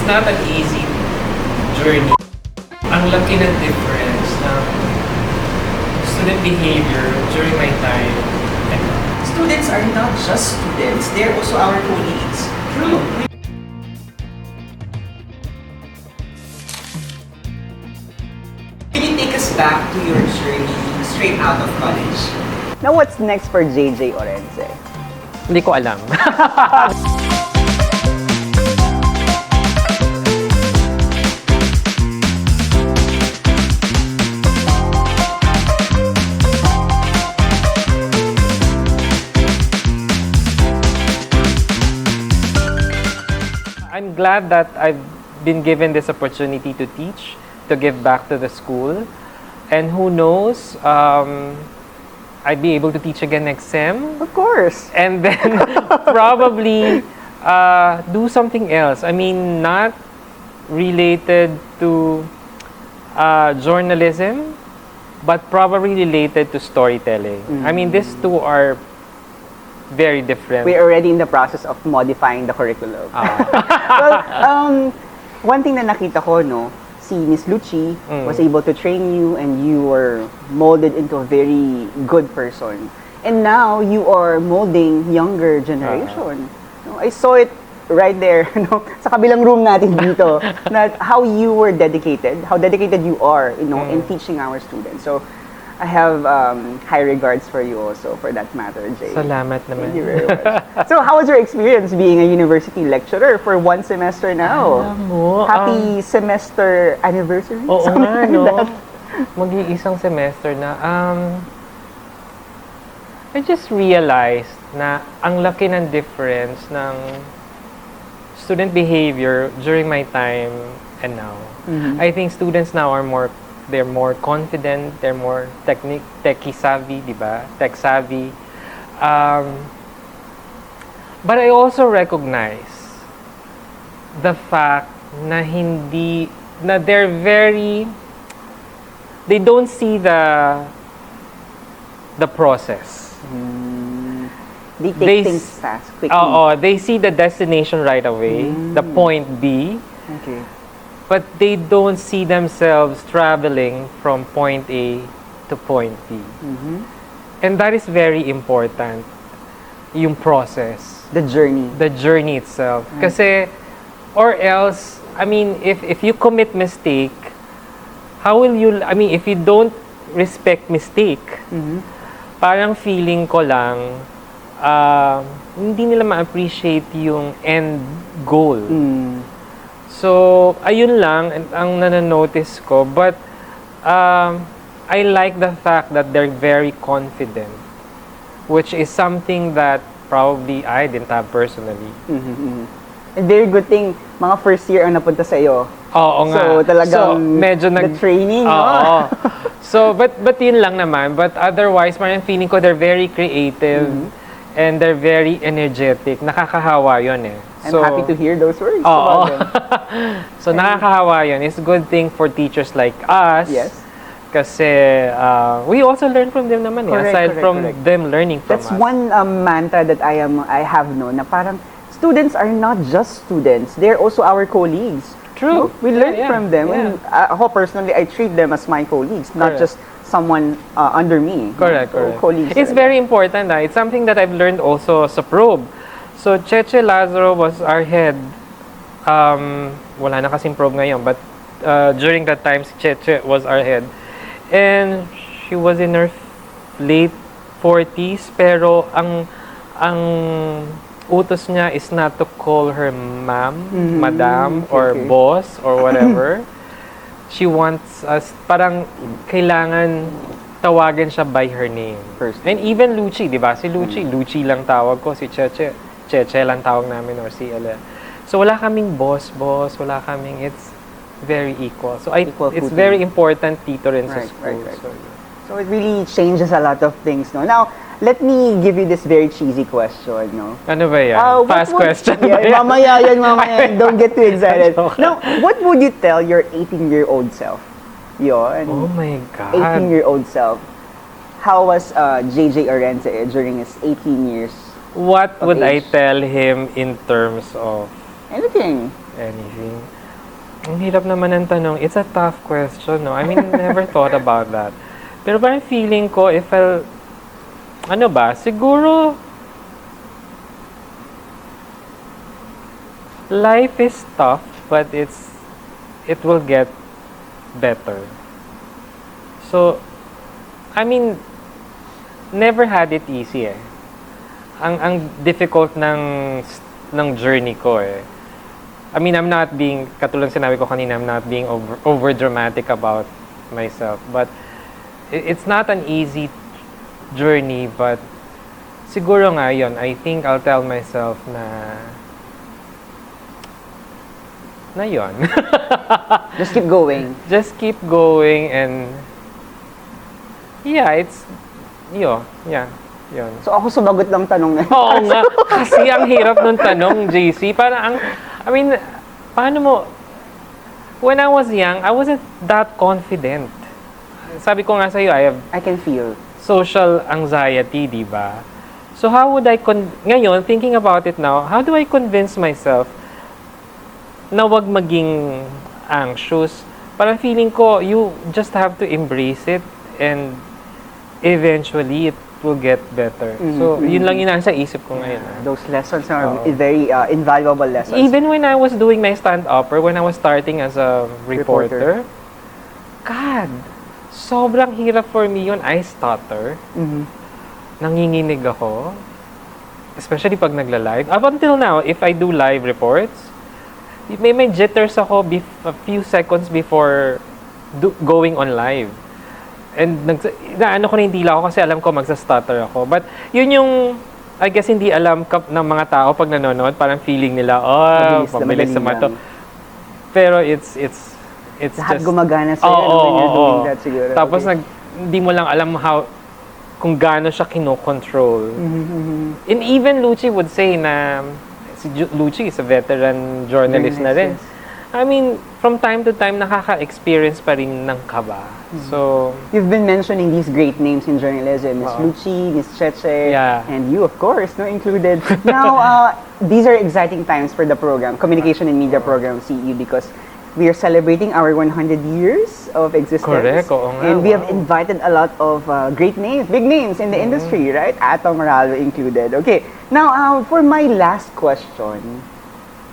not an easy journey. Ang laki ng difference ng student behavior during my time. Students are not just students, they're also our colleagues. True. Can you take us back to your journey straight out of college? Now, what's next for Jayjay Orense? Hindi ko alam. I'm glad that I've been given this opportunity to teach, to give back to the school. And who knows, I'd be able to teach again next sem. Of course. And then probably do something else. I mean, not related to journalism, but probably related to storytelling. I mean, these two are very different. We're already in the process of modifying the curriculum. Well, one thing na nakita ko, no, si Miss Lucci was able to train you and you were molded into a very good person. And now you are molding younger generation. No, I saw it right there, no, sa kabilang room natin dito, that how you were dedicated, how dedicated you are, you know, in teaching our students. So I have high regards for you also, for that matter, Jay. Salamat naman. Thank you very much. So, how was your experience being a university lecturer for one semester now? Alam mo, Happy semester anniversary? Oo Something nga, like no? that. Mag-iisang semester na. I just realized na ang laki ng difference ng student behavior during my time and now. I think students now are they're more confident, they're more techie savvy, di ba? Tech savvy. But I also recognize the fact na they don't see the process. They take things fast, quickly. They see the destination right away, the point B. Okay. But they don't see themselves traveling from point A to point B. And that is very important, yung process. The journey. The journey itself. Kasi, or else, I mean, if you commit mistake, how will you, I mean, if you don't respect mistake, parang feeling ko lang, hindi nila ma-appreciate yung end goal. So, ayun lang ang nananotice ko. But, I like the fact that they're very confident, which is something that probably I didn't have personally. And very good thing, mga first year ang napunta sa iyo. Oo nga. So, talagang medyo the training, no? So, but yun lang naman. But otherwise, parang feeling ko they're very creative and they're very energetic. Nakakahawa yun eh. I'm happy to hear those words about them. So, nakakahawa yun. It's a good thing for teachers like us. Yes. Kasi we also learn from them naman. Aside from them learning from us. That's one mantra that I have na parang students are not just students. They're also our colleagues. True. No? We learn from them. And ako personally, I treat them as my colleagues, not just someone under me. Correct. Colleagues. It's very important. It's something that I've learned also sa probe. So, Cheche Lazaro was our head. Wala na kasing probe ngayon, but during that time, si Cheche was our head. And she was in her late 40s, pero ang utos niya is not to call her ma'am, madam, or boss, or whatever. She wants us, parang kailangan tawagan siya by her name. And even Lucci, di ba? Si Lucci, Lucci lang tawag ko. Si Cheche, Cheche lang tawag namin, or si Ella. So wala kaming boss, wala kaming, it's very equal. So it's very important dito rin sa school. So it really changes a lot of things, no? Now, let me give you this very cheesy question, no? Ano ba yan? Fast question ba yan? Mamaya yan. Don't get too excited. Now, what would you tell your 18-year-old self? Yun. Oh my God. 18-year-old self. How was Jayjay Orense during his 18 years? What would I age? tell him in terms of... Anything. anything. Ang hirap naman ng tanong. It's a tough question, no? I mean, never thought about that. Pero parang feeling ko, if I'll, ano ba, siguro, life is tough, but it will get better. So, I mean, never had it easy eh. Ang difficult ng journey ko eh. I mean, I'm not being, katulad sinabi ko kanina, I'm not being over dramatic about myself. But it's not an easy journey, but siguro nga yun, I think I'll tell myself na yun. Just keep going. Just keep going and yeah, yun. So ako sumagot lang tanong na. Oo nga, kasi ang hirap nung tanong, JC. I mean, paano mo, when I was young, I wasn't that confident. Sabi ko nga sa'yo, I can feel. social anxiety, di ba? So how would I, ngayon, thinking about it now, how do I convince myself na wag maging anxious? Parang feeling ko, you just have to embrace it and eventually it will get better. So, yun lang yun nasa isip ko ngayon. Those lessons are very invaluable lessons. Even when I was doing my stand-upper, when I was starting as a reporter, God, sobrang hirap for me yun. I stutter. Nanginginig ako. Especially pag nagla-live. Up until now, if I do live reports, may jitters ako a few seconds before going on live. And naano ko na yung dila ko kasi alam ko magsa-stutter ako. But yun yung, I guess hindi alam ng mga tao pag nanonood, parang feeling nila, pabilis sa mato. Pero it's lahat just gumagana sa'yo when you're doing that siguro. Tapos hindi mo lang alam kung gaano siya kino-control. And even Lucci would say na si Lucci is a veteran journalist na rin. Yes. I mean, from time to time, nakaka-experience pa rin ng kaba. So, you've been mentioning these great names in journalism, Miss Lucci, Miss Jayjay, and you, of course, included. Now, these are exciting times for the program, Communication and Media Program CU, because we are celebrating our 100 years of existence. Correct, oo nga, and we have invited a lot of great names, big names in the industry, right? Ato Moralo included. Okay, now, for my last question,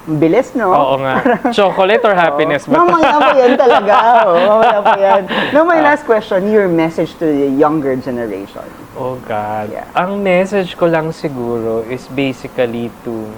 bilis, no? Oo nga. Chocolate or happiness ba? Mamaya po yan talaga. Mamaya po yan. Now, my last question, your message to the younger generation. Oh God. Yeah. Ang message ko lang siguro is basically to,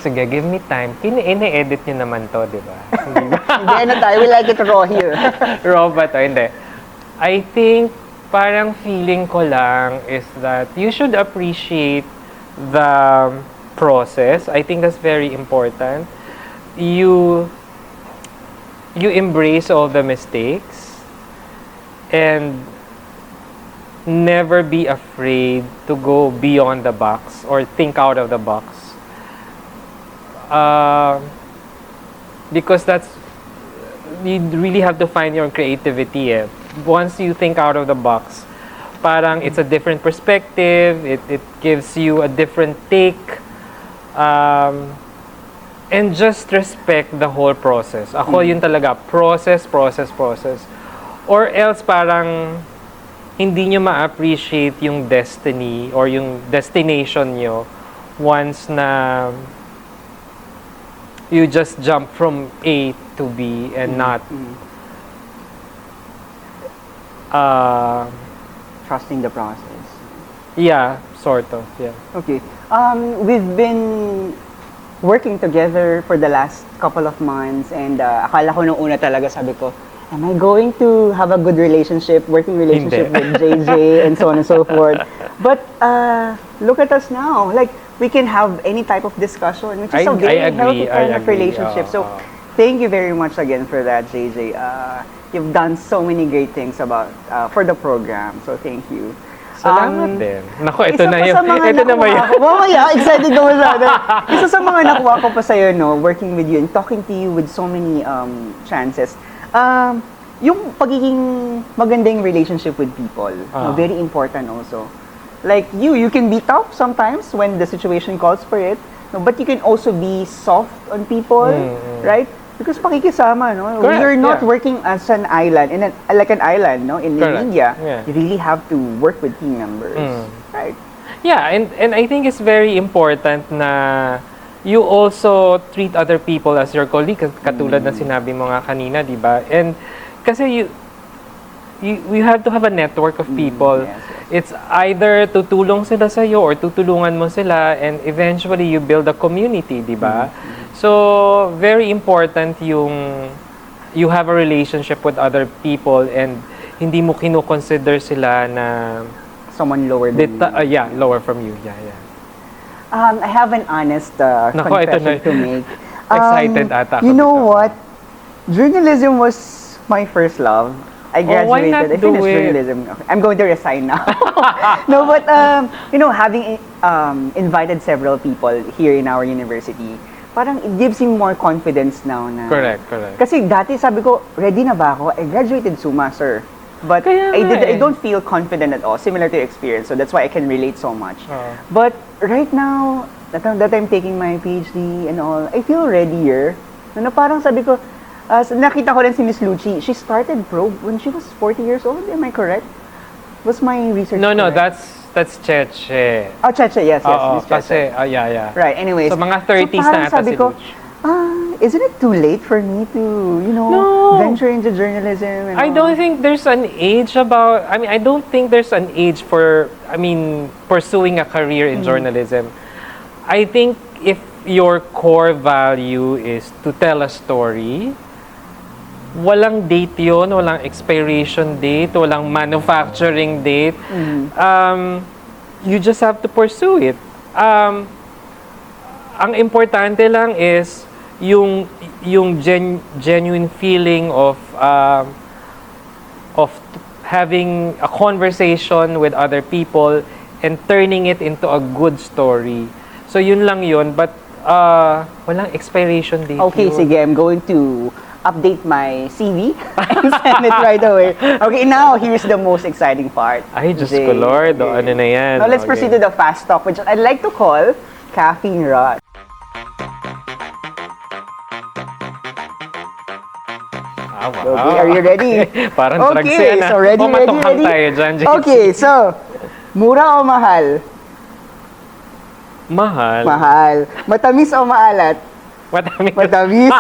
sige, give me time. Ine-edit nyo naman to, di ba? Hindi tayo. We like it raw here. Raw ba to? Hindi. I think, parang feeling ko lang is that you should appreciate the process. I think that's very important. You embrace all the mistakes and never be afraid to go beyond the box or think out of the box. Because you really have to find your creativity. Once you think out of the box, parang it's a different perspective, it gives you a different take. And just respect the whole process. Ako yun talaga, process. Or else parang hindi nyo ma-appreciate yung destiny or yung destination nyo once na you just jump from A to B and not trusting the process. Yeah, sort of, yeah. Okay. We've been working together for the last couple of months and akala ko nung una talaga sabi ko, am I going to have a good working relationship with Jayjay and so on and so forth. But look at us now. Like, we can have any type of discussion, which is a very healthy kind of relationship. So, thank you very much again for that, Jayjay. You've done so many great things for the program. So, thank you. Salamat din. Naku, ito na yun. Ito na ba yun? Mamaya, excited na masyado. Isa sa mga nakuha ko pa sa'yo, working with you and talking to you with so many chances, yung pagiging magandang relationship with people, very important also. Like you can be tough sometimes when the situation calls for it, No, but you can also be soft on people, right? Because pakikisama, no? Correct, You're not yeah. working as an island, like an island, no? In Correct, media, yeah. you really have to work with team members, right? Yeah, and I think it's very important na you also treat other people as your colleague, katulad na sinabi mo nga kanina, di ba? And kasi you have to have a network of people. Yes, yes. It's either tutulong sila sa'yo or tutulungan mo sila, and eventually you build a community, di ba? So, very important you have a relationship with other people and hindi mo kino-consider sila na Someone lower than you. yeah, lower from you. Yeah. I have an honest Nako, ito confession na. to make. Excited ata ako You know dito. what? Journalism was my first love. I Oh, why graduated. not I do finished it? journalism. I'm going to resign now. No, but having invited several people here in our university, parang it gives me more confidence now na. Correct. Kasi dati sabi ko, ready na ba ako? I graduated SUMA, sir. But Kaya nga I eh. don't feel confident at all, similar to your experience. So that's why I can relate so much. Oo. But right now, that I'm taking my PhD and all, I feel readier. Na parang sabi ko, nakita ko rin si Miss Lucci, she started Probe when she was 40 years old. Am I correct? Was my research No, correct? that's Cheche. Oh, Cheche, yes, Oo, Miss Cheche. kasi, yeah. Right, anyways. So, mga 30s parang na ata sabi si ko, Lucci. isn't it too late for me to, No. venture into journalism? And I all? don't think there's an age I don't think there's an age for, pursuing a career in journalism. I think if your core value is to tell a story, walang date yun, walang expiration date, walang manufacturing date. You just have to pursue it. Ang importante lang is yung genuine feeling of having a conversation with other people and turning it into a good story. So yun lang yun, but walang expiration date. Okay, yun. sige, I'm going to update my CV and send it right away. Okay, now here's the most exciting part. Ay, Diyos Jay. ko Lord, Okay. ano na yan? Now let's Okay. proceed to the fast talk, which I'd like to call caffeine rush. Wow. Okay, are you ready? Parang drugs Okay, yan, ah. so ready, Matukhang ready? tayo dyan, Jayjay. Okay, so, mura o mahal? Mahal. Mahal. Matamis o maalat? Matamis. Matamis?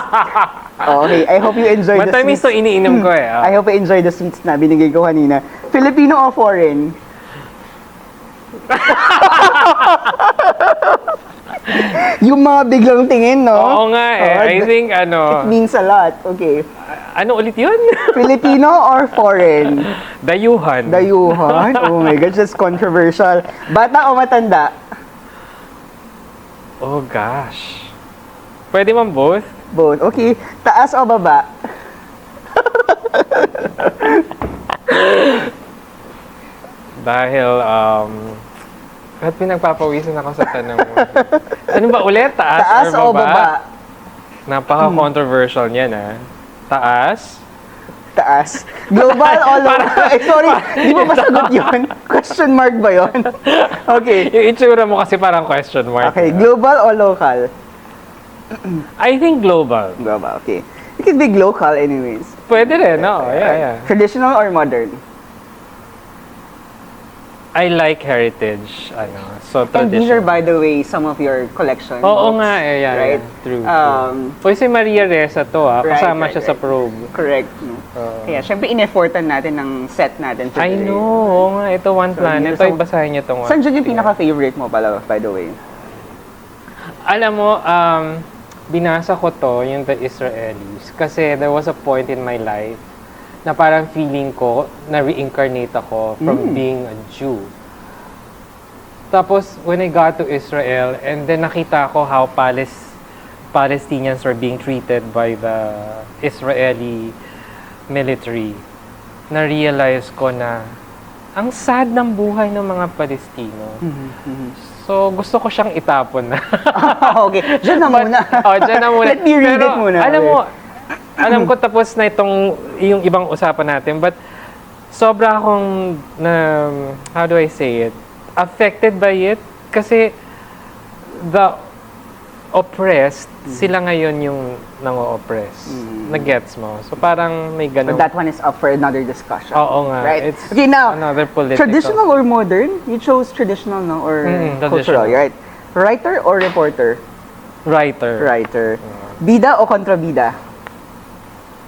Okay, I hope you enjoy the Matamis to sweets. iniinom ko eh. I hope you enjoy the sweets na binigay ko kanina. Filipino o foreign? Yung mga biglang tingin, no? Oo nga eh. Oh, I think It means a lot. Okay. ano ulit yun? Filipino or foreign? Dayuhan. Dayuhan? Oh my gosh, that's controversial. Bata o matanda? Oh gosh. Pwede man both? Both. Okay. Taas o baba? Dahil, ba't pinagpapawisan ako sa tanong mo? Ano ba ulit? Taas, Taas or o baba? Napaka-controversial niyan ah. Taas? Taas. Global o local? Ay, sorry. Di ba masagot yun? Question mark ba yun? Okay. Yung itsura mo kasi parang question mark. Okay. Global o local? I think global. Global. Okay. It could be local anyways. Pwede rin, no? Yeah. Traditional or modern? I like heritage. So And these are, traditional. by the way, some of your collection Oo books, nga, eh, yeah, right? yeah. True. Um, Si Maria Ressa to kasama right, siya sa right. probe. Correct. No? Kaya, syempre, in-effortan natin ng set natin for I today. know, oo nga, ito One So, Planet. so- Ito, basahin niyo itong Saan dyan yung pinaka-favorite mo pala, by the way? Alam mo, binasa ko to, yung The Israelis, kasi there was a point in my life na parang feeling ko na reincarnate ako from being a Jew. Tapos, when I got to Israel, and then nakita ko how Palestinians were being treated by the Israeli military, na-realize ko na ang sad ng buhay ng mga Palestino. So, gusto ko siyang itapon na. Okay. Diyan na muna. Dyan na muna. Let me read Pero, it muna. alam ko tapos na yung ibang usapan natin, but sobra akong how do I say it? Affected by it kasi oppressed, sila ngayon yung nang-o-oppress. Nag-gets mo? So parang may But ganun. that one is up for another discussion. Oo nga. Right? It's Okay, now, another political. traditional or modern? You chose traditional, no? Or cultural, traditional. right? Writer or reporter? Writer. Writer. Bida o kontrabida?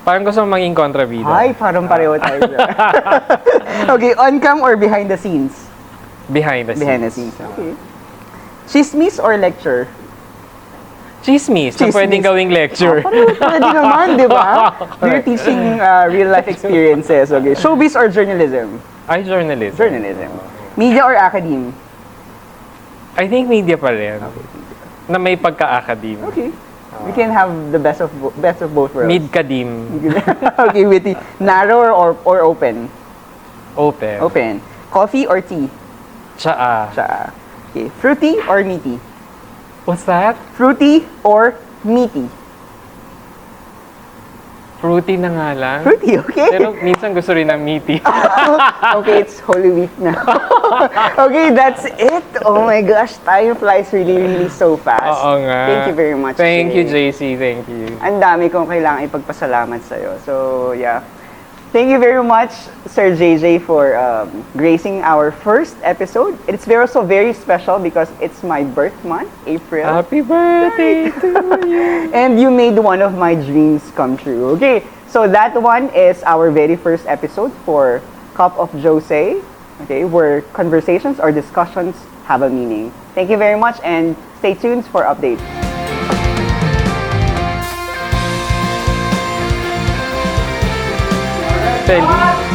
Parang gusto mo maging kontrabida. Ay, parang pareho tayo dyan. Okay, on-cam or behind the scenes? Behind the scenes. Behind the scenes. Okay. Chismis or lecture? Chismis. Na Chismis. pwedeng gawing lecture. Pwede naman, di ba? You're teaching real-life experiences. Okay. Showbiz or journalism? Ay, journalism. Journalism. Media or academe? I think media pa rin. Na may pagka-academe. Okay. We can have the best of both worlds. Mid-kadim. Okay, witty. Narrow or open? Open. Open. Coffee or tea? Tsaa. Siya. Okay. Fruity or meaty? What's that? Fruity or meaty? Fruity na nga lang. Fruity, okay. Pero minsan gusto rin ng meaty. Okay, it's Holy Week now. Okay, that's it. Oh my gosh, time flies really, really so fast. Oo nga. Thank you very much. Thank you, Jay. JC. Thank you. Ang dami kong kailangan ipagpasalamat sa'yo. So, yeah. Thank you very much, Sir Jayjay, for gracing our first episode. It's also very special because it's my birth month, April. Happy birthday to you. And you made one of my dreams come true. Okay, so that one is our very first episode for Cup of Jo-Se, okay, where conversations or discussions have a meaning. Thank you very much and stay tuned for updates. Feliz.